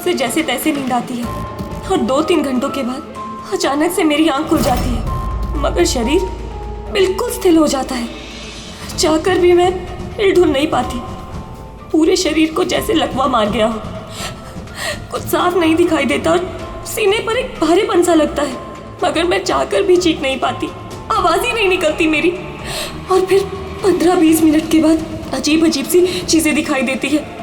से जैसे तैसे नींद आती है और 2-3 घंटों के बाद अचानक से मेरी आंख खुल जाती है, मगर शरीर बिल्कुल स्थिर हो जाता है। चाहकर भी मैं हिल-डुल नहीं पाती। पूरे शरीर को जैसे लकवा मार गया हो। कुछ साफ नहीं दिखाई देता और सीने पर एक भारीपन सा लगता है, मगर मैं चाहकर भी चीख नहीं पाती। आवाज ही नहीं निकलती मेरी। और फिर 15-20 मिनट के बाद अजीब अजीब सी चीजें दिखाई देती है।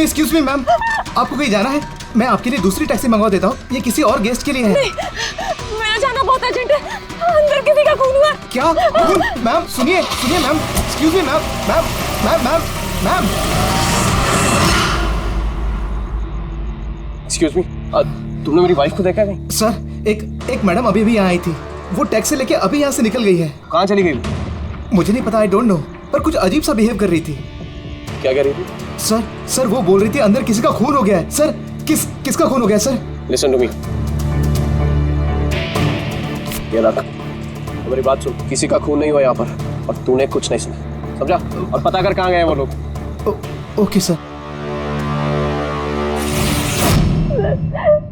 एक्सक्यूज मी मैम, आपको कहीं जाना है? मैं आपके लिए दूसरी टैक्सी मंगवा देता हूँ। ये किसी और गेस्ट के लिए है। नहीं, मेरा जाना बहुत अर्जेंट है। अंदर किसी का खून हुआ। क्या खून? मैम सुनिए ma'am, excuse me ma'am, ma'am. Excuse me, तुमने मेरी वाइफ को देखा नहीं? सर एक मैडम अभी भी यहाँ आई थी। वो टैक्सी लेके अभी यहाँ से निकल गई है। कहाँ चली गई? मुझे नहीं पता, आई डोंट नो, पर कुछ अजीब सा बिहेव कर रही थी। क्या कह रही थी? सर वो बोल रही थी अंदर किसी का खून हो गया है। सर किसका खून हो गया सर? लिसन टू मी, ये रख, मेरी बात सुन। किसी का खून नहीं हुआ यहाँ पर, और तूने कुछ नहीं सुना, समझा? और पता कर कहाँ गए वो लोग। Okay sir.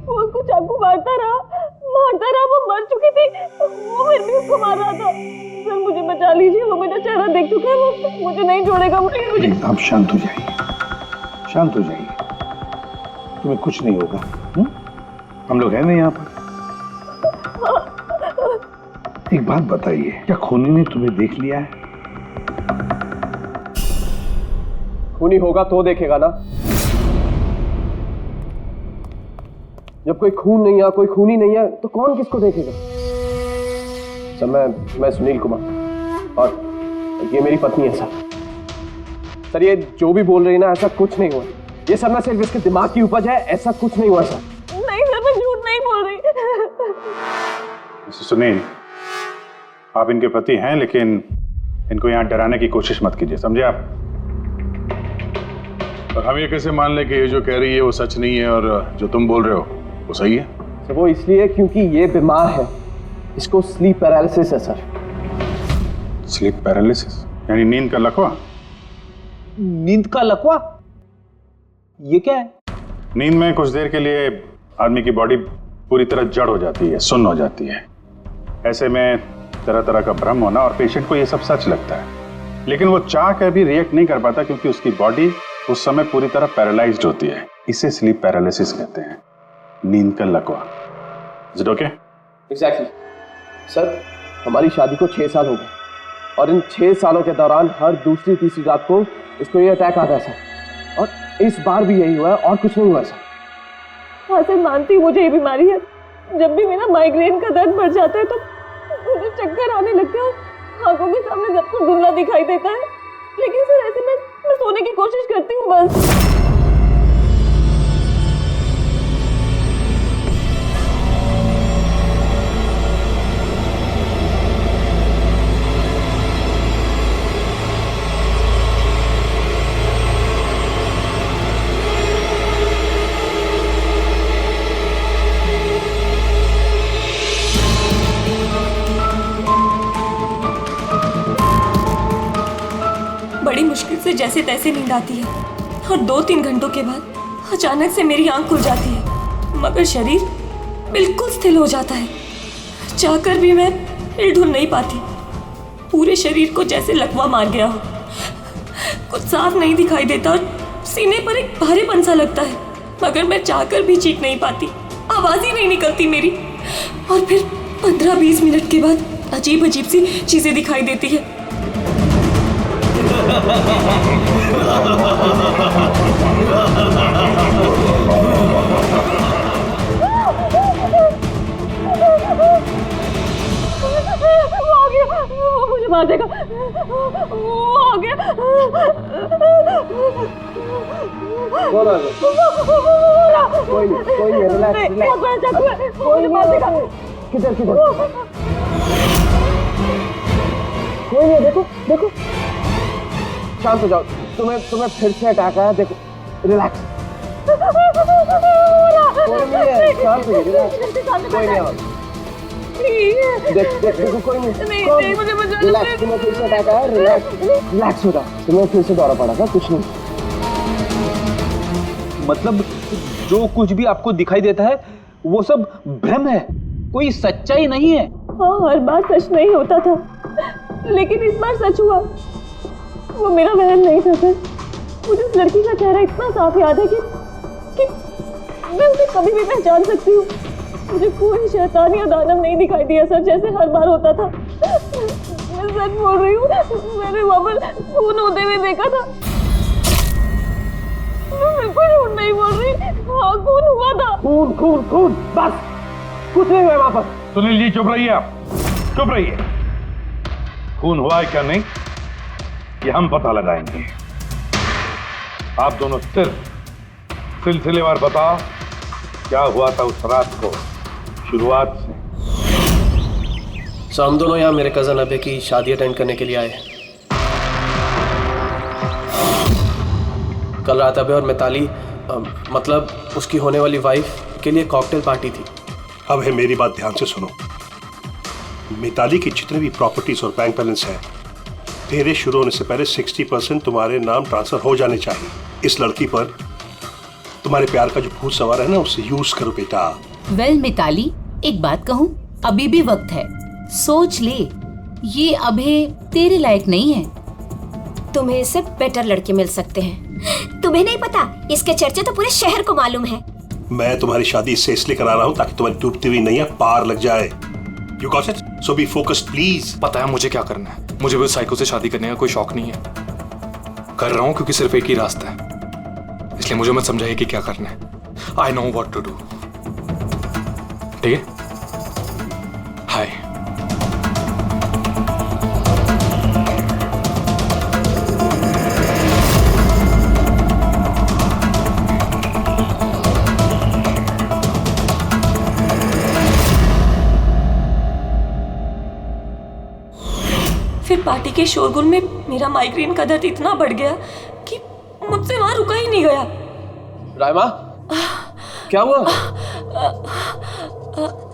वो उसको चाकू मारता रहा, वो मर चुकी थी, वो फिर भी उसको मार रहा था। सर मुझे बचा लीजिए, वो मेरा चेहरा देख चुका है, वो मुझे नहीं छोड़ेगा। मुझे आप शांत हो जाइए, शांत हो जाइए, तुम्हें कुछ नहीं होगा। हम लोग हैं ना यहाँ पर। एक बात बताइए, क्या खूनी ने तुम्हें देख लिया है? खूनी होगा तो देखेगा ना। जब कोई खून नहीं है, कोई खूनी नहीं है, तो कौन किसको देखेगा? सर मैं सुनील कुमार, और ये मेरी पत्नी है सर। ये जो भी बोल रही है ना, ऐसा कुछ नहीं हुआ। ये सब ना सिर्फ इसके दिमाग की उपज है, ऐसा कुछ नहीं हुआ सर। नहीं सर, मैं झूठ नहीं बोल रही। मिस्टर सुनील, आप इनके पति हैं, लेकिन इनको यहाँ डराने की कोशिश मत कीजिए, समझे आप? और हम ये कैसे मान लें कि ये जो कह रही है वो सच नहीं है और जो तुम बोल रहे हो वो सही है? सर वो इसलिए क्योंकि ये बीमार है, इसको स्लीप पैरालिसिस है सर। स्लीप पैरालिसिस यानी नींद का लकवा? नींद का लकवा? ये क्या है? नींद में कुछ देर के लिए आदमी की बॉडी पूरी तरह जड़ हो जाती है, सुन्न हो जाती है। ऐसे में तरह तरह का भ्रम होना, और पेशेंट को ये सब सच लगता है, लेकिन वो चाह कर भी रिएक्ट नहीं कर पाता क्योंकि उसकी बॉडी उस समय पूरी तरह पैरालाइज्ड होती है। इसे स्लीप पैरालिसिस कहते हैं, नींद का लकवा। Is it okay? Exactly sir, हमारी शादी को 6 साल हो गए, और इन 6 सालों के दौरान हर दूसरी तीसरी रात को इसको ये अटैक आता है सर, और इस बार भी यही हुआ है, और कुछ नहीं हुआ सर। हाँ सर, मानती हूँ मुझे ये बीमारी है। जब भी मेरा माइग्रेन का दर्द बढ़ जाता है तो मुझे चक्कर आने लगते हैं और आंखों के सामने सब कुछ धुंधला दिखाई देता है। लेकिन सर ऐसे में मैं सोने की कोशिश करती हूँ बस। जैसे तैसे नींद आती है और 2-3 घंटों के बाद अचानक से मेरी आंख खुल जाती है, मगर शरीर बिल्कुल स्थिर हो जाता है। चाहकर भी मैं हिल-डुल नहीं पाती। पूरे शरीर को जैसे लकवा मार गया हो। कुछ साफ नहीं दिखाई देता और सीने पर एक भारीपन सा लगता है, मगर मैं चाहकर भी चीख नहीं पाती। आवाज ही नहीं निकलती मेरी। और फिर 15-20 मिनट के बाद अजीब अजीब सी चीजें दिखाई देती है। वो मुझे मार देगा। वो आ गया। कोई नहीं, रिलैक्स। मुझे मार देगा। किधर कोई नहीं, देखो शांत हो जाओ। तुम्हें फिर से अटैक आया। देखो, रिलैक्स। कोई नहीं है, शांत हो जाओ, रिलैक्स। कोई नहीं है। देखो कोई नहीं, मुझे रिलैक्स। तुम्हें फिर से अटैक आया। रिलैक्स हो जाओ। तुम्हें फिर से दौरा पड़ा था, कुछ नहीं। मतलब जो कुछ भी आपको दिखाई देता है वो सब भ्रम है, कोई सच्चाई नहीं है। हाँ, हर बार सच नहीं होता था, लेकिन इस बार सच हुआ। वो मेरा बहन नहीं था सर। मुझे उस लड़की का चेहरा इतना साफ याद है कि मैं उसे कभी भी पहचान सकती हूँ। मुझे कोई शैतान या दानव नहीं दिखाई दिया सर, जैसे हर बार होता था। मैं सच बोल रही हूँ, मैंने वहाँ पर खून होते हुए देखा था। मैं बिल्कुल झूठ नहीं बोल रही। हाँ, खून हुआ था। खून बस, कुछ नहीं हुआ वहाँ पर। सुनील जी चुप रहिए, आप चुप रहिए। खून हुआ है क्या नहीं ये हम पता लगाएंगे। आप दोनों सिर्फ सिलसिलेवार बताओ क्या हुआ था उस रात को, शुरुआत से। हम दोनों यहाँ मेरे कजन अभय की शादी अटेंड करने के लिए आए। कल रात अभय और मिताली मतलब उसकी होने वाली वाइफ के लिए कॉकटेल पार्टी थी। अब है, मेरी बात ध्यान से सुनो। मिताली की जितने भी प्रॉपर्टीज और बैंक बैलेंस है, तेरे शुरू होने से पहले 60% तुम्हारे नाम ट्रांसफर हो जाने चाहिए। इस लड़की पर तुम्हारे प्यार का जो भूत सवार है ना, उसे यूज करो बेटा। वेल मिताली, एक बात कहूँ, अभी भी वक्त है, सोच ले। ये अभय तेरे लायक नहीं है। तुम्हें इससे बेटर लड़के मिल सकते हैं। तुम्हें नहीं पता, इसके चर्चे तो पूरे शहर को मालूम है। मैं तुम्हारी शादी इससे इसलिए करा रहा हूँ ताकि तुम्हारी डूबती हुई नैया पार लग जाए। You got it? So be focused please. पता है मुझे क्या करना है। मुझे वो साइको से शादी करने का कोई शौक नहीं है। कर रहा हूँ क्योंकि सिर्फ एक ही रास्ता है, इसलिए मुझे मत समझाइए कि क्या करना है। I know what to do. ठीक है? हाय। फिर पार्टी के शोरगुल में मेरा माइग्रेन का दर्द इतना बढ़ गया कि मुझसे वहां रुका ही नहीं गया। रायमा, क्या हुआ?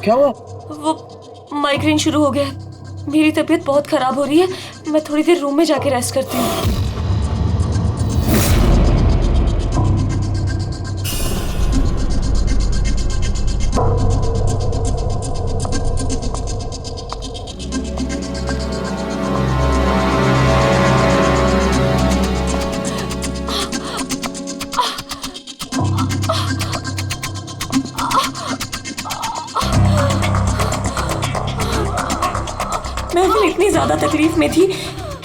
क्या हुआ? वो माइग्रेन शुरू हो गया। मेरी तबीयत बहुत खराब हो रही है। मैं थोड़ी देर रूम में जाके रेस्ट करती हूँ। मैं फिर इतनी ज्यादा तकलीफ में थी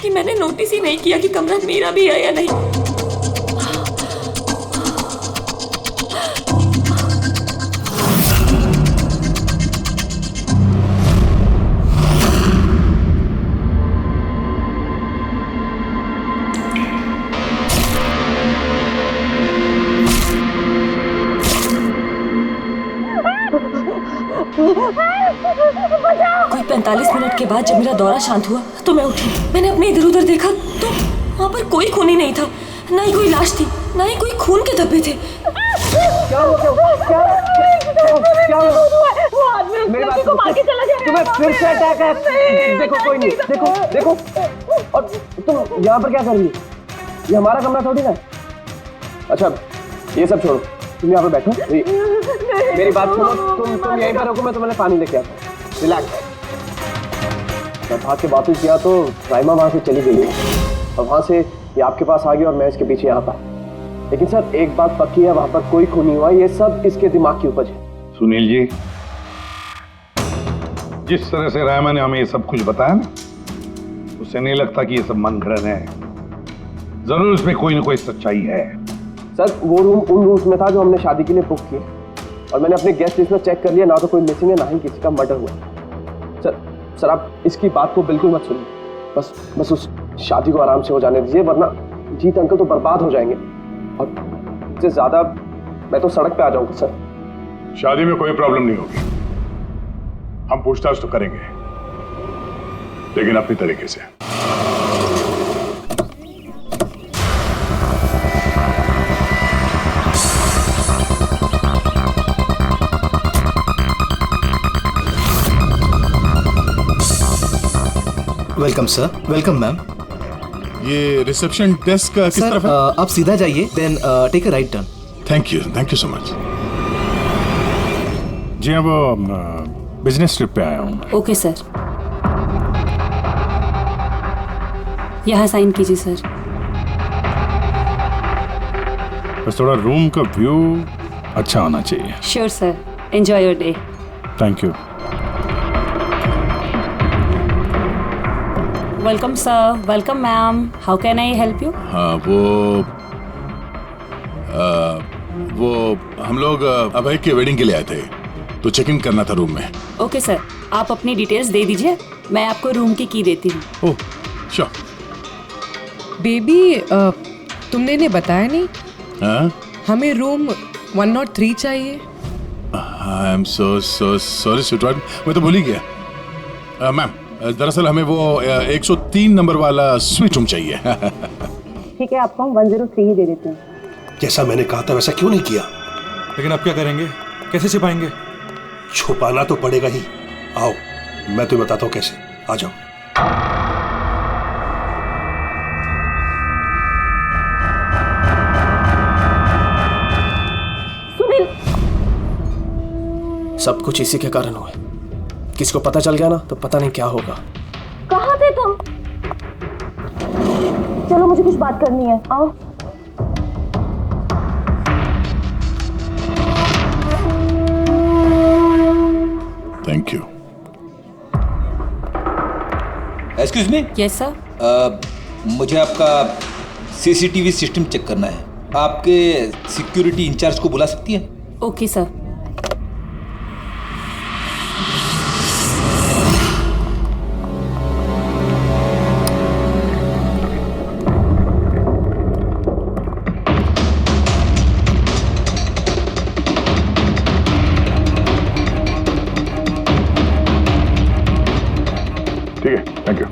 कि मैंने नोटिस ही नहीं किया कि कमरा मेरा भी है या नहीं। कोई 45 मिनट के बाद जब मेरा दौरा शांत हुआ तो मैं उठी। मैंने अपने इधर उधर देखा तो वहाँ पर कोई खून ही नहीं था, ना ही कोई लाश थी, ना ही कोई खून के धब्बे थे। क्या मेरी बात को मार के चला गया। तुम्हें फिर से अटैक है। देखो कोई नहीं, देखो और तुम यहाँ पर क्या कर रही हो? ये हमारा कमरा थोड़ी ना है। अच्छा ये सब छोड़ो, तुम यहाँ पे बैठो। मेरी बात सुनो, तुम यहीं पर रखो, मैं तुम्हें पानी लेके आता हूँ। रिलैक्स। मैं भाग के वापस गया तो राइमा वहां से चली गई और वहां से ये आपके पास आ गई और मैं इसके पीछे यहाँ पर। लेकिन सर एक बात पक्की है, वहां पर कोई खून नहीं हुआ, ये सब इसके दिमाग की उपज है। सुनील जी, जिस तरह से रायमा ने हमें ये सब कुछ बताया ना, उससे नहीं लगता कि ये सब मन घड़न है। जरूर इसमें कोई ना कोई सच्चाई है। सर वो रूम उन रूम्स में था जो हमने शादी के लिए बुक किए और मैंने अपने गेस्ट लिस्ट में चेक कर लिया, ना तो कोई मिसिंग है ना ही किसी का मर्डर हुआ। सर आप इसकी बात को बिल्कुल मत सुनिए, बस उस शादी को आराम से हो जाने दीजिए, वरना जीत अंकल तो बर्बाद हो जाएंगे और इससे ज्यादा मैं तो सड़क पे आ जाऊंगा। सर शादी में कोई प्रॉब्लम नहीं होगी, हम पूछताछ तो करेंगे, लेकिन अपनी तरीके से। Welcome sir. Welcome ma'am. ये रिसेप्शन डेस्क किस तरफ है? आप सीधा जाइए, then take a right turn. Thank you so much. जी हाँ, वो बिजनेस ट्रिप पे आया हूँ। ओके सर, यहाँ साइन कीजिए सर। बस थोड़ा रूम का व्यू अच्छा होना चाहिए। Sure sir, enjoy your day. Thank you. Welcome sir, welcome ma'am, how can I help you? हाँ वो हम लोग अभय के वेडिंग के लिए आए थे, तो चेक इन करना था रूम में। ओके सर, आप अपनी डिटेल्स दे दीजिए, मैं आपको रूम की की देती हूँ। Oh sure. बेबी तुमने इन्हें बताया नहीं? हाँ? हमें रूम 103 चाहिए। I am so sorry sweetheart, मैं तो भूल ही गया। मैम दरअसल हमें वो 103 नंबर वाला स्वीट रूम चाहिए। ठीक है, आपको हम 103 ही दे देते हैं। जैसा मैंने कहा था वैसा क्यों नहीं किया? लेकिन अब क्या करेंगे, कैसे छिपाएंगे? छुपाना तो पड़ेगा ही। आओ मैं तुम्हें बताता हूँ कैसे। आ जाओ। सुनील, सब कुछ इसी के कारण हुआ। किसी को पता चल गया ना तो पता नहीं क्या होगा। कहाँ थे तुम? चलो मुझे कुछ बात करनी है, आओ। Thank you. Excuse me. Yes sir. मुझे आपका सीसीटीवी सिस्टम चेक करना है। आपके सिक्योरिटी इंचार्ज को बुला सकती है? Okay sir. ठीक है, थैंक यू।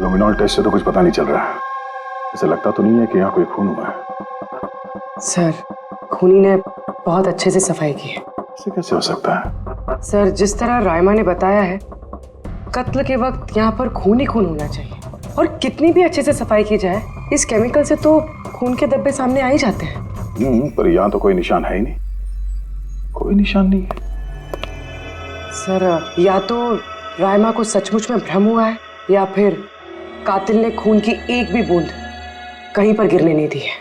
लुमिनॉल टेस्ट से तो कुछ पता नहीं चल रहा है। ऐसा लगता तो नहीं है कि यहाँ कोई खून हुआ है। सर खूनी ने बहुत अच्छे से सफाई की है। ऐसे कैसे हो सकता है? सर जिस तरह रायमा ने बताया है, कत्ल के वक्त यहाँ पर खून ही खून होना चाहिए। और कितनी भी अच्छे से सफाई की जाए, इस केमिकल से तो खून के धब्बे सामने आ ही जाते हैं। पर यहाँ तो कोई निशान है ही नहीं। कोई निशान नहीं है। सर या तो रायमा को सचमुच में भ्रम हुआ है, या फिर कातिल ने खून की एक भी बूंद कहीं पर गिरने नहीं दी है।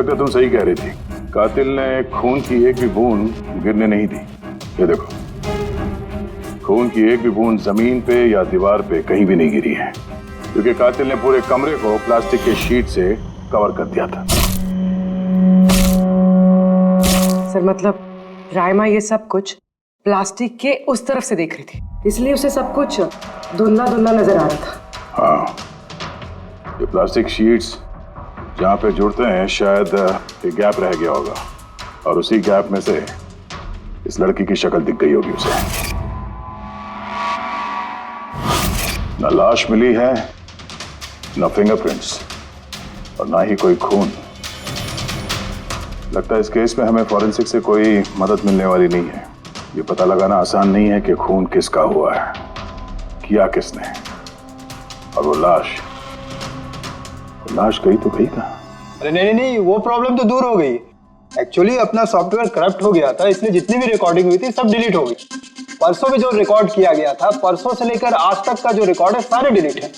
सकता तुम सही कह रही थी। कातिल ने खून की एक भी बूंद गिरने नहीं दी। ये देखो, खून की एक भी बूंद जमीन पे या दीवार पे कहीं भी नहीं गिरी है, क्योंकि कातिल ने पूरे कमरे को प्लास्टिक के शीट से कवर कर दिया था। सर मतलब रायमा ये सब कुछ प्लास्टिक के उस तरफ से देख रही थी, इसलिए उसे सब कुछ धुंधला धुंधला नजर आ रहा था। हाँ, ये प्लास्टिक शीट्स जहाँ पे जुड़ते हैं शायद एक गैप रह गया होगा, और उसी गैप में से इस लड़की की शक्ल दिख गई होगी उसे। न लाश मिली है, न फिंगरप्रिंट्स, और ना ही कोई खून। लगता है इस केस में हमें फॉरेंसिक से कोई मदद मिलने वाली नहीं है। ये पता लगाना आसान नहीं है कि खून किसका हुआ है, किया किसने, और वो लाश गई तो गई कहाँ? अरे नहीं, वो प्रॉब्लम तो दूर हो गई। एक्चुअली अपना सॉफ्टवेयर करप्ट हो गया था, इसलिए जितनी भी रिकॉर्डिंग हुई थी सब डिलीट हो गई। परसों में जो रिकॉर्ड किया गया था, परसों से लेकर आज तक का जो रिकॉर्ड है सारे डिलीट है।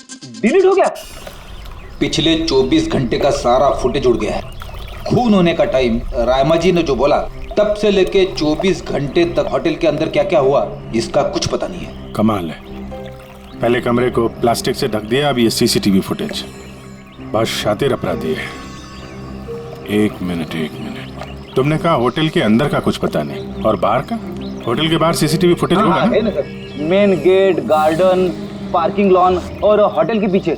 डिलीट हो गया। पिछले 24 घंटे का सारा फुटेज उड़ गया है। खून होने का टाइम रायमा जी ने जो बोला, तब से लेके 24 घंटे तक होटल के अंदर क्या क्या हुआ इसका कुछ पता नहीं है। कमाल है, पहले कमरे को प्लास्टिक से ढक दिया, अब ये सीसीटीवी फुटेज। बहुत शातिर अपराधी है। एक मिनट, तुमने कहा होटल के अंदर का कुछ पता नहीं, और बाहर का? होटल के बाहर सीसीटीवी फुटेज होगा ना? Main gate, garden, parking lawn और होटल के पीछे।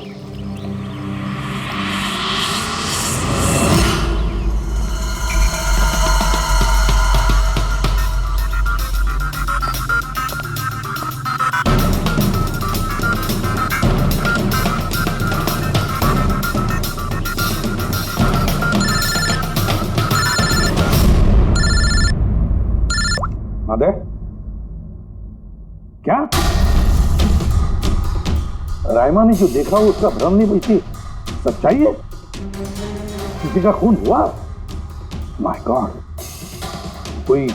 क्या रायमा ने जो देखा उसका भ्रम नहीं बल्कि सच्चाई है? किसी का खून हुआ? माय गॉड, कोई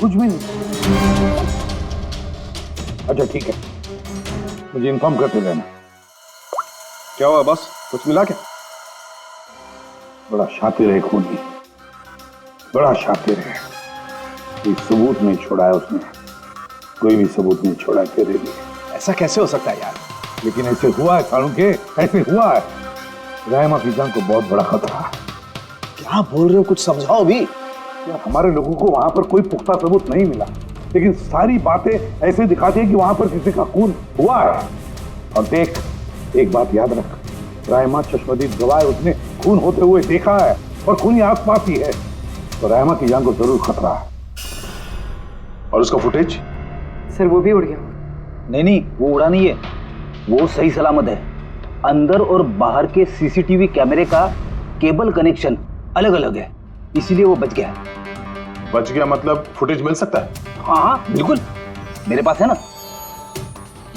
कुछ भी नहीं। अच्छा ठीक है, मुझे इन्फॉर्म करते रहना। क्या हुआ बॉस, कुछ मिला क्या? बड़ा शातिर है खूनी, बड़ा शातिर है। कोई सबूत नहीं छोड़ा है उसने, कोई भी सबूत नहीं छोड़ा तेरे लिए। ऐसा कैसे हो सकता है यार? लेकिन ऐसे हुआ है सालुंके, ऐसे हुआ है। रायमा की जान को बहुत बड़ा खतरा है। क्या बोल रहे हो, कुछ समझाओ भी। यार हमारे लोगों को वहां पर कोई पुख्ता सबूत नहीं मिला, लेकिन सारी बातें ऐसे दिखाती है कि वहां पर किसी का खून हुआ है। और देख, एक बात याद रख, रायमा चश्मदीद गवाह है, उसने खून होते हुए देखा है और खूनी आसपास ही है, तो रायमा की जान को जरूर खतरा है। और उसका फुटेज? सर वो भी उड़ गया। नहीं, वो उड़ा नहीं है, वो सही सलामत है। अंदर और बाहर के सीसीटीवी कैमरे का केबल कनेक्शन अलग अलग है, इसीलिए वो बच गया। बच गया मतलब फुटेज मिल सकता है? हाँ बिल्कुल, मेरे पास है ना।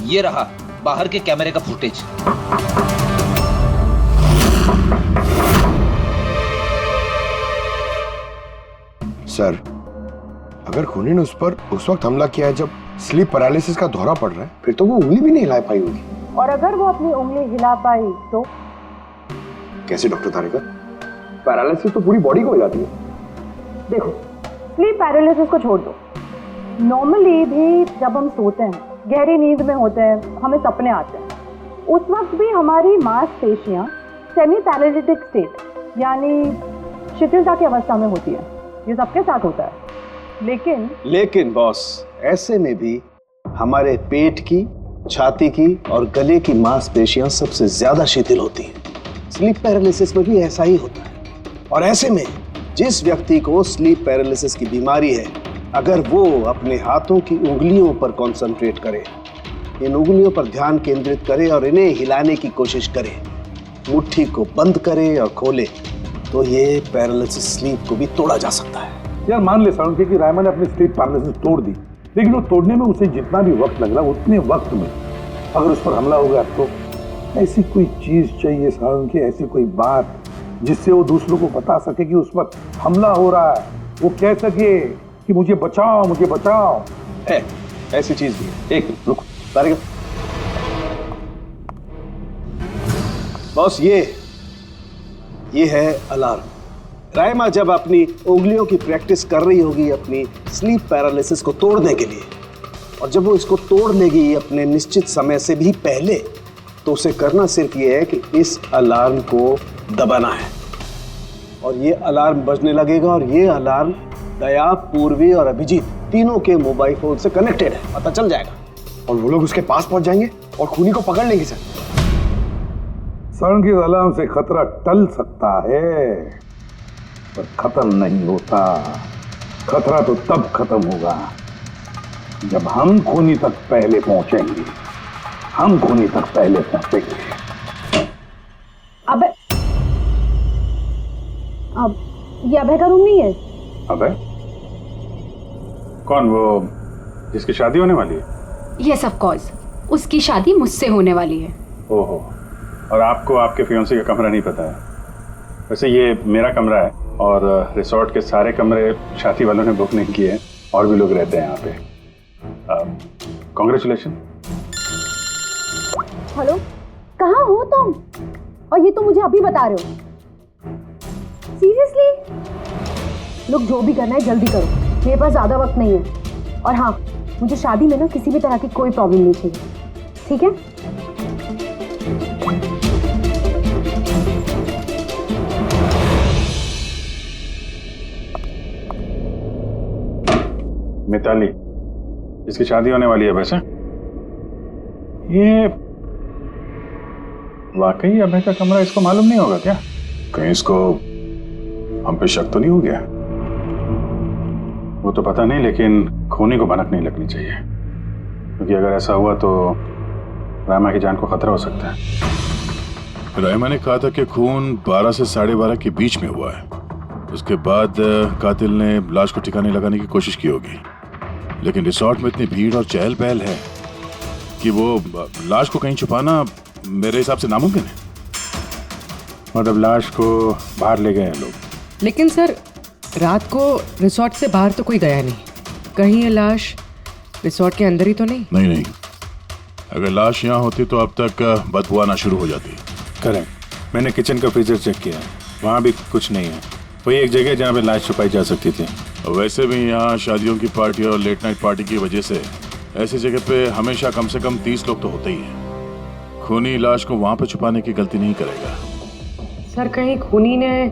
ये रहा बाहर के कैमरे का फुटेज। सर, अगर खूनी ने उस पर उस वक्त हमला किया है जब स्लीप पैरालिसिस का दौरा पड़ रहा है, फिर तो वो उंगली भी नहीं हिला पाई होगी। और अगर वो अपनी उंगली हिला पाई तो? कैसे डॉक्टर तारिका? पैरालिसिस तो पूरी बॉडी को हो जाती है। देखो, स्लीप पैरालिसिस को छोड़ दो, नॉर्मली भी जब हम सोते हैं, गहरी नींद में होते हैं, हमें सपने आते हैं, उस वक्त भी हमारी मांसपेशियां सेमी पैरालिटिक स्टेट यानी शिथिलता की अवस्था में होती है। ये सबके साथ होता है। लेकिन बॉस, ऐसे में भी हमारे पेट की, छाती की और गले की मांसपेशियां सबसे ज्यादा शिथिल होती हैं। स्लीप पैरालिसिस में भी ऐसा ही होता है। और ऐसे में जिस व्यक्ति को स्लीप पैरालिसिस की बीमारी है, अगर वो अपने हाथों की उंगलियों पर कंसंट्रेट करे, इन उंगलियों पर ध्यान केंद्रित करे और इन्हें हिलाने की कोशिश करे, मुट्ठी को बंद करे और खोले, तो ये पैरालिसिस स्लीप को भी तोड़ा जा सकता है। यार मान ले सालुंके कि रायमा ने अपनी स्लीप पैरालिसिस तोड़ दी, लेकिन वो तोड़ने में उसे जितना भी वक्त लग रहा, उतने वक्त में अगर उस पर हमला हो गया तो ऐसी कोई चीज चाहिए सालुंके, ऐसी कोई बात जिससे वो दूसरों को बता सके कि उस पर हमला हो रहा है, वो कह सके कि मुझे बचाओ, मुझे बचाओ। ऐसी चीज भी है। एक मिनट रुको तारिका। बॉस, ये है अलार्म। रायमा जब अपनी उंगलियों की प्रैक्टिस कर रही होगी अपनी स्लीप पैरालिसिस को तोड़ने के लिए, और जब वो इसको तोड़ लेगी अपने निश्चित समय से भी पहले, तो उसे करना सिर्फ ये है कि इस अलार्म को दबाना है, और ये अलार्म बजने लगेगा। और ये अलार्म दया, पूर्वी और अभिजीत तीनों के मोबाइल फोन से कनेक्टेड है, पता चल जाएगा। और वो लोग उसके पास पहुंच जाएंगे और खूनी को पकड़ लेंगे सर। सर, की अलार्म से खतरा टल सकता है पर खत्म नहीं होता। खतरा तो तब खत्म होगा जब हम खूनी तक पहले पहुंचेंगे। हम खूनी तक पहले पहुंचेंगे। अब ये अभय का रूम नहीं है? अभय? कौन? वो जिसकी शादी होने वाली है? यस ऑफ कोर्स, उसकी शादी मुझसे होने वाली है। ओहो, और आपको आपके फियांसे का कमरा नहीं पता है? वैसे ये मेरा कमरा है और रिसोर्ट के सारे कमरे शादी वालों ने बुक नहीं किए हैं, और भी लोग रहते हैं यहाँ पे। कॉन्ग्रेचुलेशन। हेलो, कहाँ हो तुम? और ये तुम मुझे अभी बता रहे हो? सीरियसली? लोग जो भी करना है जल्दी करो, मेरे पास ज्यादा वक्त नहीं है। और हाँ, मुझे शादी में ना किसी भी तरह की कोई प्रॉब्लम नहीं चाहिए, ठीक है? मिताली, जिसकी शादी होने वाली है। वैसे ये वाकई अभय का कमरा इसको मालूम नहीं होगा क्या? कहीं इसको हम पे शक तो नहीं हो गया? वो तो पता नहीं, लेकिन खूनी को भनक नहीं लगनी चाहिए, क्योंकि अगर ऐसा हुआ तो रायमा की जान को खतरा हो सकता है। रायमा ने कहा था कि खून 12 से 12:30 के बीच में हुआ है। उसके बाद कातिल ने लाश को ठिकाने लगाने की कोशिश की होगी, लेकिन रिसोर्ट में इतनी भीड़ और चहल पहल है कि वो लाश को कहीं छुपाना मेरे हिसाब से नामुमकिन है। मतलब लाश को बाहर ले गए हैं लोग? लेकिन सर, रात को रिसोर्ट से बाहर तो कोई गया नहीं। कहीं ये लाश रिसोर्ट के अंदर ही तो नहीं? नहीं, अगर लाश यहाँ होती तो अब तक बदबू आना शुरू हो जाती। करेक्ट। मैंने किचन का फ्रीजर चेक किया, वहाँ भी कुछ नहीं है। वही एक जगह जहाँ पे लाश छुपाई जा सकती थी। वैसे भी यहाँ शादियों की पार्टी और लेट नाइट पार्टी की वजह से ऐसी जगह पे हमेशा कम से कम 30 लोग तो होते ही हैं। खूनी लाश को वहाँ पे छुपाने की गलती नहीं करेगा। सर, कहीं खूनी ने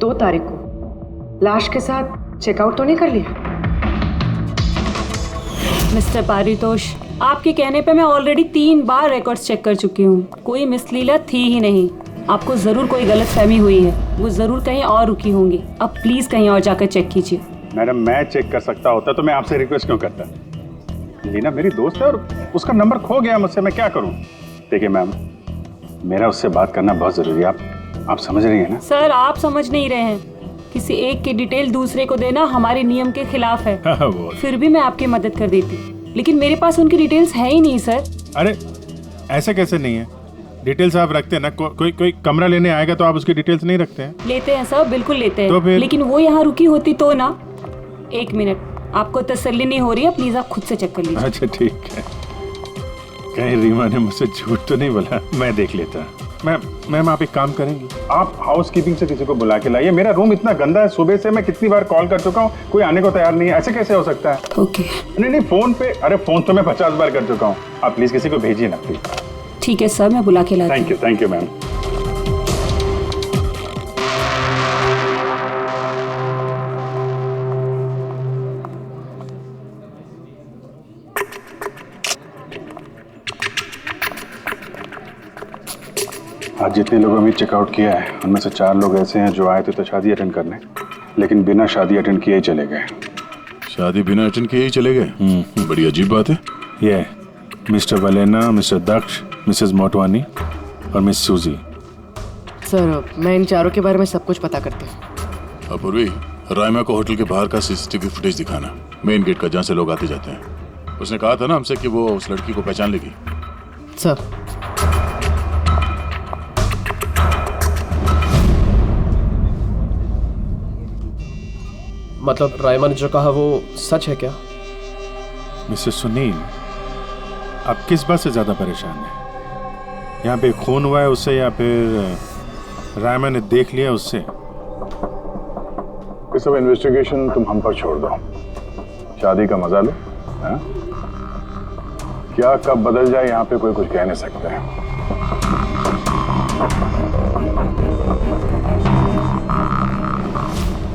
2 तारीख को लाश के साथ चेकआउट तो नहीं कर लिया? मिस्टर पारितोष, आपके कहने पे मैं ऑलरेडी 3 बार रिकॉर्ड्स चेक कर चुकी हूँ, कोई मिसलीला थी ही नहीं। आपको जरूर कोई गलतफहमी हुई है, वो जरूर कहीं और रुकी होंगी। अब प्लीज कहीं और जाकर चेक कीजिए। मैडम, मैं चेक कर सकता होता तो मैं आपसे रिक्वेस्ट क्यों करता? लीना मेरी दोस्त है और उसका नंबर खो गया मुझसे, मैं क्या करूं? देखिए मैम, मेरा उससे बात करना बहुत जरूरी है। आप समझ रही हैं ना? सर, आप समझ नहीं रहे हैं। किसी एक की डिटेल दूसरे को देना हमारे नियम के खिलाफ है। फिर भी मैं आपकी मदद कर देती, लेकिन मेरे पास उनकी डिटेल्स है ही नहीं सर। अरे ऐसे कैसे नहीं है? डिटेल्स आप रखते हैं ना? कोई कमरा लेने आएगा तो आप उसकी डिटेल्स नहीं रखते हैं? लेते हैं सर, बिल्कुल लेते हैं। तो फिर? लेकिन वो यहाँ रुकी होती तो ना। 1 मिनट, आपको तसल्ली नहीं हो रही है, प्लीज आप खुद से चेक कर लीजिए। अच्छा ठीक है। कहीं रीमा ने मुझसे झूठ तो नहीं बोला? मैं देख लेता। मैम आप एक काम करेंगी, आप हाउस कीपिंग से किसी को बुला के लाइए। मेरा रूम इतना गंदा है, सुबह से मैं कितनी बार कॉल कर चुका हूँ, कोई आने को तैयार नहीं है। ऐसे कैसे हो सकता है? ओके। नहीं, फोन पे, अरे फोन तो मैं 50 बार कर चुका हूँ। आप प्लीज किसी को भेजिए ना प्लीज। ठीक है सर, मैं बुला के लाती हूँ। Thank you ma'am. आज जितने लोगों ने चेकआउट किया है, उनमें से 4 लोग ऐसे हैं जो आए थे तो शादी अटेंड करने, लेकिन बिना शादी अटेंड किए ही चले गए। शादी बिना अटेंड किए ही चले गए? बड़ी अजीब बात है। ये मिस्टर वलेना, मिस्टर दक्ष, मिसेस मोटवानी और मिस सूजी। सर, मैं इन 4 के बारे में सब कुछ पता करती हूँ। अपूर्वी, रायमा को होटल के बाहर का सीसीटीवी फुटेज दिखाना, मेन गेट का, जहाँ से लोग आते जाते हैं। उसने कहा था ना हमसे कि वो उस लड़की को पहचान लेगी। सर, मतलब रायमा ने जो कहा वो सच है क्या? मिस्टर सुनील, आप किस बात से ज्यादा परेशान हैं? यहाँ पे खून हुआ है उससे, या फिर रायमा ने देख लिया उससे। ये सब इन्वेस्टिगेशन तुम हम पर छोड़ दो, शादी का मजा लो। हाँ? क्या कब बदल जाए यहाँ पे कोई कुछ कह नहीं सकता है।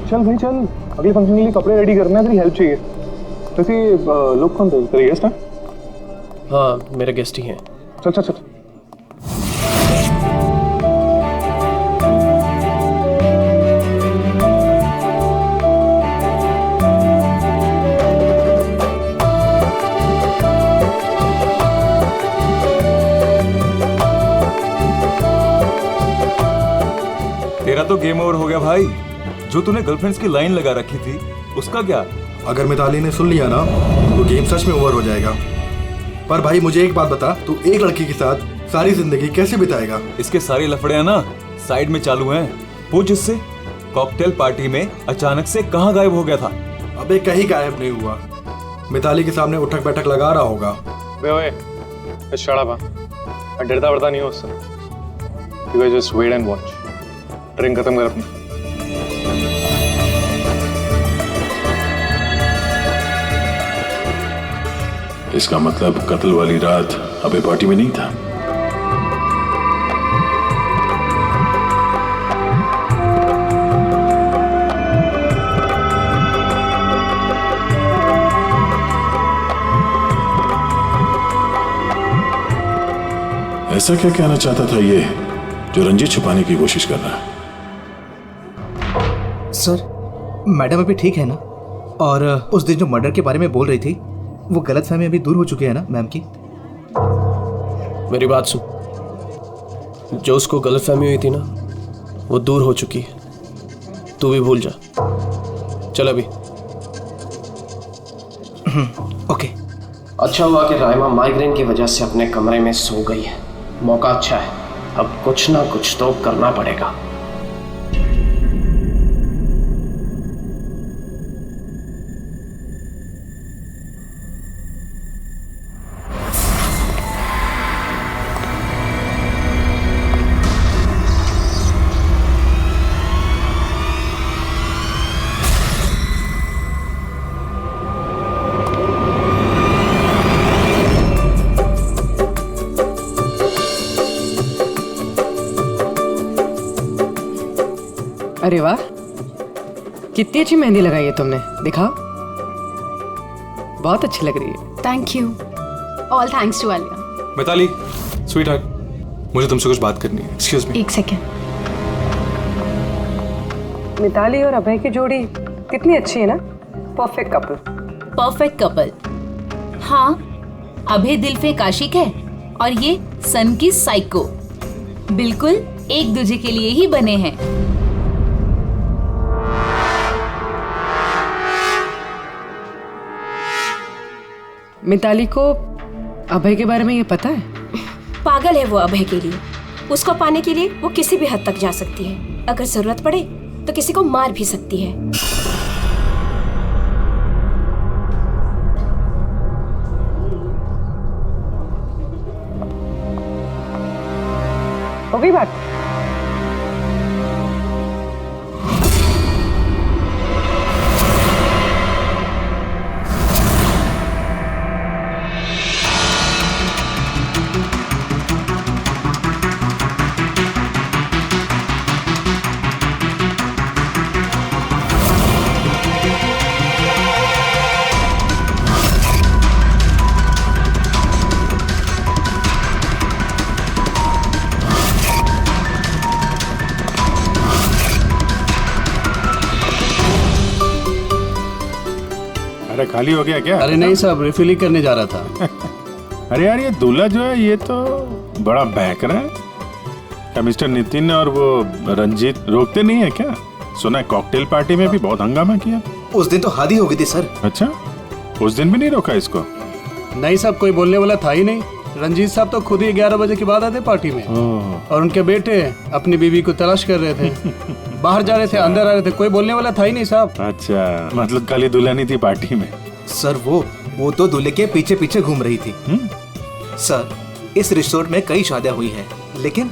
चल भाई चल, अगले फंक्शन के लिए कपड़े रेडी करना है, तेरी हेल्प चाहिए। वैसे लोग कौन थे, तेरे गेस्ट हैं? हाँ मेरे गेस्ट ही हैं। चल चल चल। तेरा तो गेम ओवर हो गया भाई। जो तूने गर्लफ्रेंड्स की लाइन लगा रखी थी उसका क्या? अगर मिताली ने सुन लिया ना तो गेम सच में ओवर हो जाएगा। पर भाई मुझे एक बात बता, तू एक लड़की के साथ सारी जिंदगी कैसे बिताएगा? इसके सारे लफड़े हैं ना साइड में चालू हैं। पूछ इससे, कॉकटेल पार्टी में अचानक से कहाँ गायब हो गया था? अबे कहीं गायब नहीं हुआ, मिताली के सामने उठक बैठक लगा रहा होगा। डरता वरता नहीं हो उससे। You guys just wait and watch. Drink खत्म कर अपनी। इसका मतलब कत्ल वाली रात अबे पार्टी में नहीं था। ऐसा क्या कहना चाहता था ये जो रंजीत छुपाने की कोशिश कर रहा है? सर मैडम अभी ठीक है ना? और उस दिन जो मर्डर के बारे में बोल रही थी वो गलतफहमी अभी दूर हो चुकी है ना मैम की? मेरी बात सुन, जो उसको गलतफहमी हुई थी ना वो दूर हो चुकी है। तू भी भूल जा। चल अभी। ओके। अच्छा हुआ कि रायमा माइग्रेन की वजह से अपने कमरे में सो गई है। मौका अच्छा है, अब कुछ ना कुछ तो करना पड़ेगा। अरे वाह, कितनी अच्छी मेहंदी लगाई है तुमने, दिखाओ। बहुत अच्छी लग रही है। Thank you. All thanks to Alia. Mitali, sweetheart, मुझे तुमसे कुछ बात करनी है। Excuse me. एक सेकेंड। मिताली और अभय की जोड़ी कितनी अच्छी है ना? Perfect couple. Perfect couple. हाँ, अभय दिल पे आशिक है और ये सन की साइको। बिल्कुल एक दूजे के लिए ही बने हैं। मिताली को अभय के बारे में ये पता है? पागल है वो अभय के लिए। उसको पाने के लिए वो किसी भी हद तक जा सकती है। अगर जरूरत पड़े तो किसी को मार भी सकती है। हो गई बात? अरे खाली हो गया क्या? अरे नहीं साहब, रिफिल ही करने जा रहा था। अरे यार ये दूल्हा जो है ये तो बड़ा बहक रहा है। क्या मिस्टर नितिन और वो रंजीत रोकते नहीं है क्या? सुना है कॉकटेल पार्टी में भी बहुत हंगामा किया। उस दिन तो हादी हो गई थी सर। अच्छा, उस दिन भी नहीं रोका इसको? नहीं साहब, कोई बोलने वाला था ही नहीं। रंजीत साहब तो खुद ही 11 बजे के बाद आते पार्टी में, और उनके बेटे अपनी बीवी को तलाश कर रहे थे। बाहर जा रहे थे, अंदर आ रहे थे, कोई बोलने वाला था ही नहीं साहब। अच्छा, मतलब खाली दुल्हन थी पार्टी में? सर वो तो दूल्हे के पीछे पीछे घूम रही थी। सर इस रिसोर्ट में कई शादियां हुई हैं, लेकिन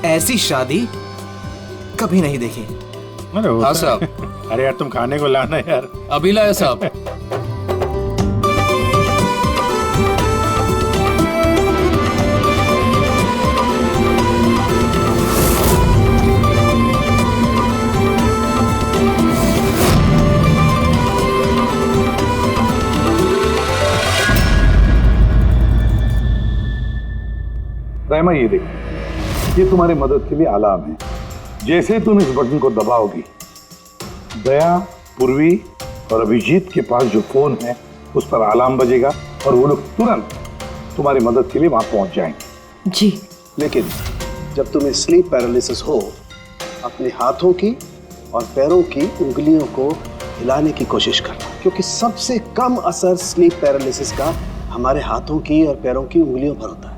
ऐसी शादी कभी नहीं देखी। अरे हाँ साहब। अरे यार तुम खाने को लाना यार। अभी लाया साहब। रहमा ये देखो, ये तुम्हारी मदद के लिए अलार्म है। जैसे तुम इस बटन को दबाओगी, दया, पूर्वी और अभिजीत के पास जो फोन है उस पर अलार्म बजेगा और वो लोग तुरंत तुम्हारी मदद के लिए वहां पहुंच जाएंगे। जी। लेकिन जब तुम्हें स्लीप पैरालिसिस हो, अपने हाथों की और पैरों की उंगलियों को हिलाने की कोशिश करना, क्योंकि सबसे कम असर स्लीप पैरालिसिस का हमारे हाथों की और पैरों की उंगलियों पर होता है।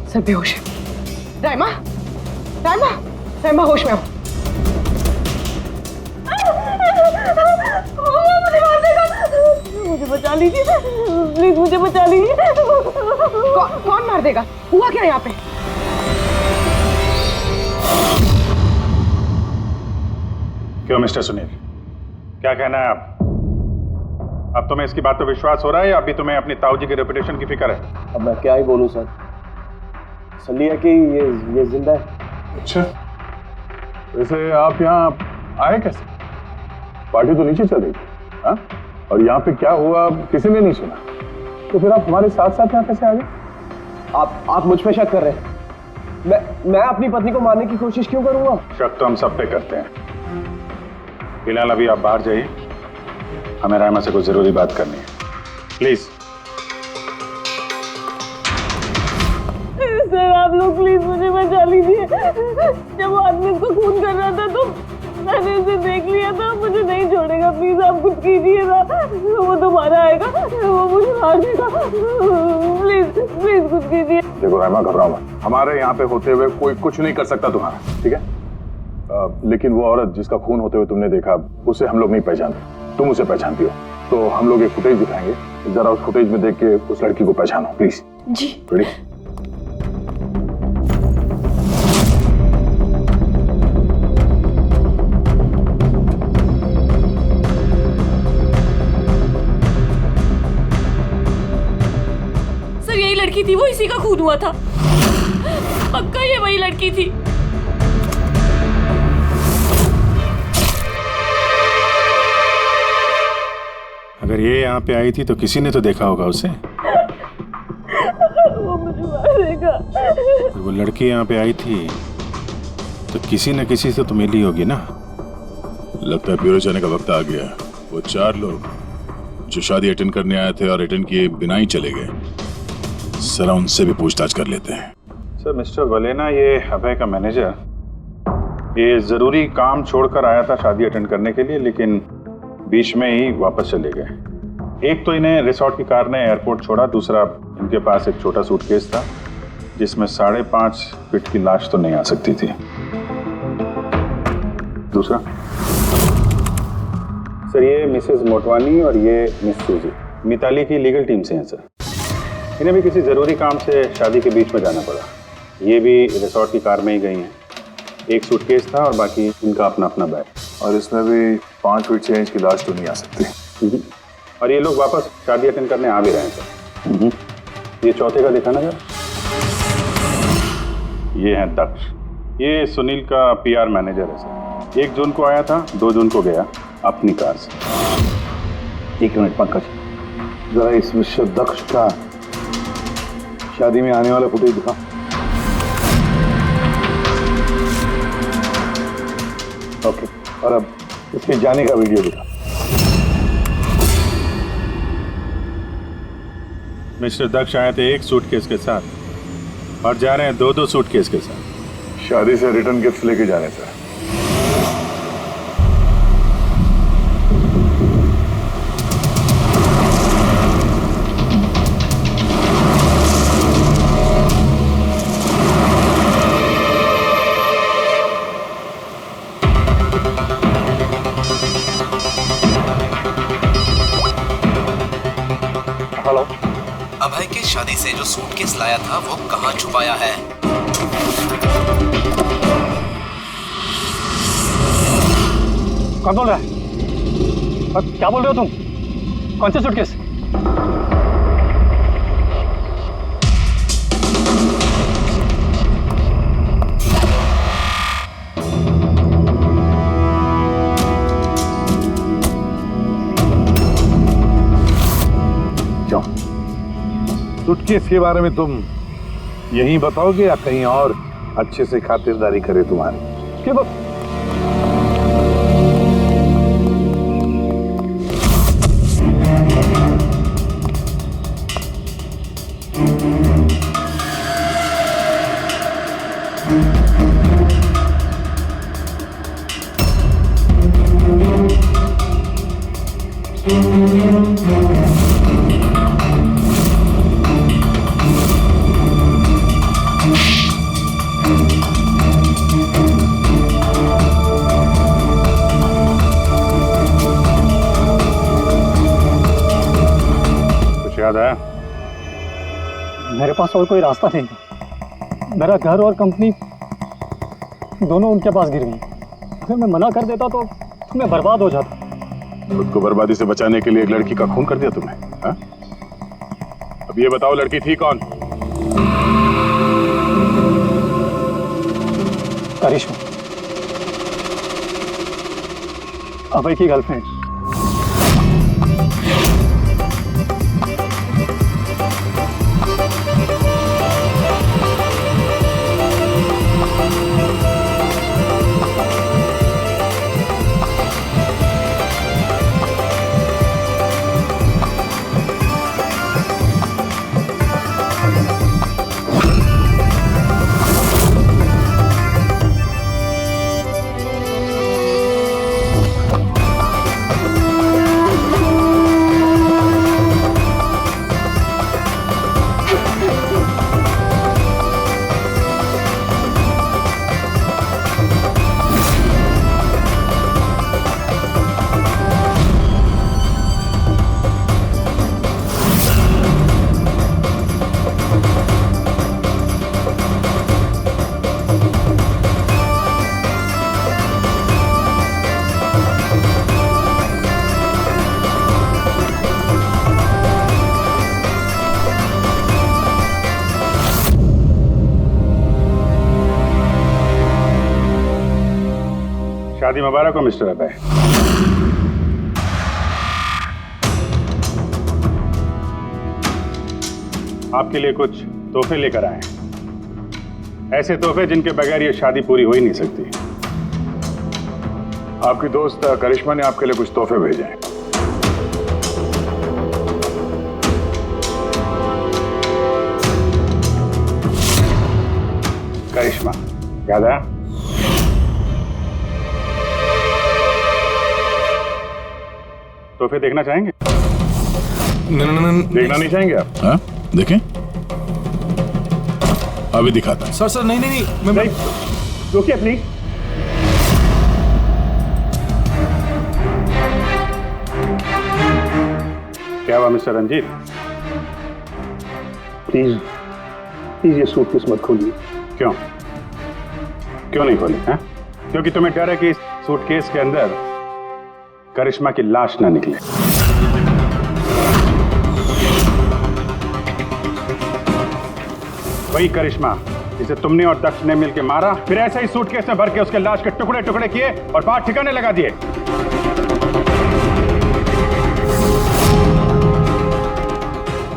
सर बेहोश है। राइमा, राइमा, राइमा होश में आओ। मुझे बचा लीजिए प्लीज, मुझे बचा लीजिए। कौन मार देगा? हुआ क्या यहाँ पे? क्यों मिस्टर सुनील, क्या कहना है आप? अब तुम्हें इसकी बात पे विश्वास हो रहा है या अभी तुम्हें अपनी ताऊ जी की रेपुटेशन की फिक्र है? अब मैं क्या ही बोलूं सर, सलिया कि ये जिंदा है। अच्छा, वैसे आप यहाँ आए कैसे? पार्टी तो नीचे चल रही थी, हाँ? और यहाँ पे क्या हुआ किसी ने नहीं सुना, तो फिर आप हमारे साथ साथ यहाँ कैसे आ गए? आप मुझ पे शक कर रहे हैं? मैं अपनी पत्नी को मारने की कोशिश क्यों करूंगा? शक तो हम सब पे करते हैं। फिलहाल अभी आप बाहर जाइए, हमें रायमा से कुछ जरूरी बात करनी है, प्लीज। सर आप लोग प्लीज मुझे बचा लीजिए। जब वो आदमी इसको खून कर रहा था तो मैंने इसे देख लिया था, मुझे नहीं छोड़ेगा। प्लीज आप कुछ कीजिए ना, वो दोबारा आएगा, वो मुझे मार देगा। प्लीज प्लीज कुछ कीजिए। देखो रायमा, घबराओ मत, हमारे यहाँ पे होते हुए कोई कुछ नहीं कर सकता तुम्हारा, ठीक है? लेकिन वो औरत जिसका खून होते हुए तुमने देखा, उसे हम लोग नहीं पहचानते, तुम उसे पहचानती हो, तो हम लोग एक फुटेज दिखाएंगे, जरा उस फुटेज में देख के उस लड़की को पहचानो प्लीज। जी। रेडी? सर यही लड़की थी, वो इसी का खून हुआ था, पक्का ये वही लड़की थी। अगर ये यहाँ पे आई थी तो किसी ने तो देखा होगा उसे। वो मुझे मारेगा। वो लड़की यहाँ पे आई थी तो किसी न किसी से तो मिली होगी ना। लगता है ब्यूरो जाने का वक्त आ गया। वो 4 लोग जो शादी अटेंड करने आए थे और अटेंड किए बिना ही चले गए, जरा उनसे भी पूछताछ कर लेते हैं। सर मिस्टर वलेना, ये अभय का मैनेजर, ये जरूरी काम छोड़कर आया था शादी अटेंड करने के लिए, लेकिन बीच में ही वापस चले गए। एक तो इन्हें रिसोर्ट की कार ने एयरपोर्ट छोड़ा, दूसरा इनके पास एक छोटा सूटकेस था जिसमें 5.5 फीट की लाश तो नहीं आ सकती थी। दूसरा सर, ये मिसेस मोटवानी और ये मिस सूजी मिताली की लीगल टीम से हैं सर। इन्हें भी किसी ज़रूरी काम से शादी के बीच में जाना पड़ा। ये भी रिसोर्ट की कार में ही गई हैं। एक सूटकेस था और बाकी इनका अपना अपना बैग, और इसमें भी 5 फीट से इंच की लाश तो नहीं आ सकती। और ये लोग वापस शादी अटेंड करने आ भी रहे हैं सर। ये चौथे का दिखाना सर। ये है दक्ष, ये सुनील का पीआर मैनेजर है सर। 1 जून को आया था, 2 जून को गया अपनी कार से। 1 मिनट पंकज, जरा इस मिस्टर दक्ष का शादी में आने वाला फुटेज दिखा। ओके, और अब इसके जाने का वीडियो दिखा। मिस्टर दक्ष आए थे एक सूटकेस के साथ और जा रहे हैं 2-2 सूटकेस के साथ। शादी से रिटर्न गिफ्ट लेके जाने से। हेलो, अभय की शादी से जो सूटकेस लाया था वो कहाँ छुपाया है? कौन बोल रहा है? और क्या बोल रहे हो तुम? कौन सा सूटकेस? सूटकेस के बारे में तुम यहीं बताओगे या कहीं और अच्छे से खातिरदारी करे तुम्हारी? क्यों याद आया? मेरे पास और कोई रास्ता नहीं था। मेरा घर और कंपनी दोनों उनके पास गिर गई। अगर मैं मना कर देता तो मैं बर्बाद हो जाता। खुद को बर्बादी से बचाने के लिए एक लड़की का खून कर दिया तुमने, हाँ? अब ये बताओ लड़की थी कौन? करिश्मा, अभय की गर्लफ्रेंड। शादी मुबारक हो मिस्टर अभय। आपके लिए कुछ तोहफे लेकर आए हैं, ऐसे तोहफे जिनके बगैर ये शादी पूरी हो ही नहीं सकती। आपकी दोस्त करिश्मा ने आपके लिए कुछ तोहफे भेजे हैं। करिश्मा, याद आया? तोहफे देखना चाहेंगे? देखना नहीं चाहेंगे आप? हाँ, देखें। अभी दिखाता हूं। सर नहीं नहीं नहीं, मैं रुकिए प्लीज। क्या हुआ मिस्टर रंजीत? प्लीज ये सूटकेस मत खोलिए। क्यों? क्यों नहीं खोली? हैं? क्योंकि तुम्हें डर है कि इस सूटकेस के अंदर करिश्मा की लाश ना निकले। वही करिश्मा जिसे तुमने और दक्ष ने मिलकर मारा, फिर ऐसे ही सूटकेस में भर के उसके लाश के टुकड़े टुकड़े किए और बाहर ठिकाने लगा दिए।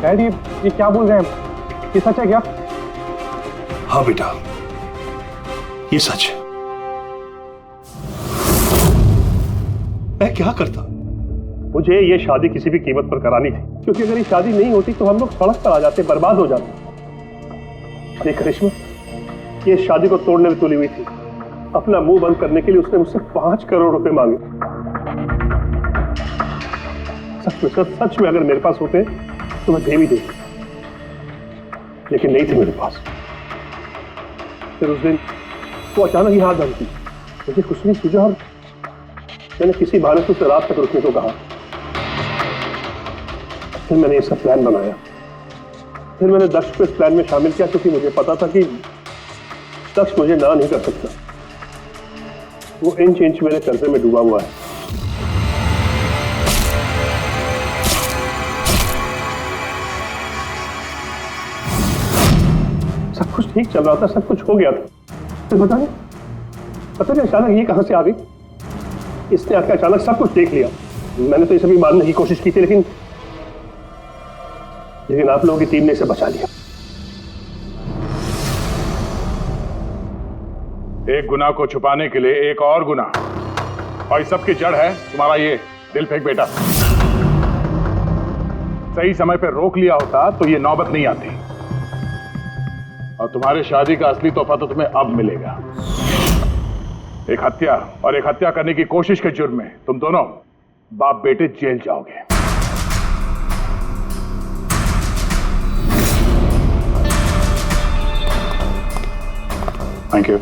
डैडी, ये क्या बोल रहे हैं? ये सच है क्या? हाँ बेटा, ये सच है। क्या करता? मुझे ये शादी किसी भी कीमत पर करानी थी, क्योंकि अगर ये शादी नहीं होती तो हम लोग सड़क पर आ जाते, बर्बाद हो जाते। अरे करिश्मा, ये शादी को तोड़ने में तुली हुई थी। अपना मुंह बंद करने के लिए उसने मुझसे 5 करोड़ रुपए मांगे। सच में अगर मेरे पास होते तो मैं दे भी देता, लेकिन नहीं थे मेरे पास। फिर उस दिन वो अचानक ही हाथ धमकी, मुझे कुछ नहीं सूझा और मैंने किसी बहाने से उसे रात तक रुकने को कहा। फिर मैंने इसका प्लान बनाया। फिर मैंने दक्ष को इस प्लान में शामिल किया, क्योंकि मुझे पता था कि दक्ष मुझे ना नहीं कर सकता। वो इंच इंच मेरे कर्जे में डूबा हुआ है। सब कुछ ठीक चल रहा था, सब कुछ हो गया था। तो पता नहीं अचानक ये कहां से आ गई। इसने आकर अचानक सब कुछ देख लिया। मैंने तो ये सभी मानने की कोशिश की थी, लेकिन आप लोगों की टीम ने इसे बचा लिया। एक गुनाह को छुपाने के लिए एक और गुनाह, और इस सब की जड़ है तुम्हारा ये दिल फेंक बेटा। सही समय पर रोक लिया होता तो ये नौबत नहीं आती, और तुम्हारे शादी का असली तोहफा तो तुम्हें अब मिलेगा। एक हत्या और एक हत्या करने की कोशिश के जुर्म में तुम दोनों बाप बेटे जेल जाओगे। Thank you.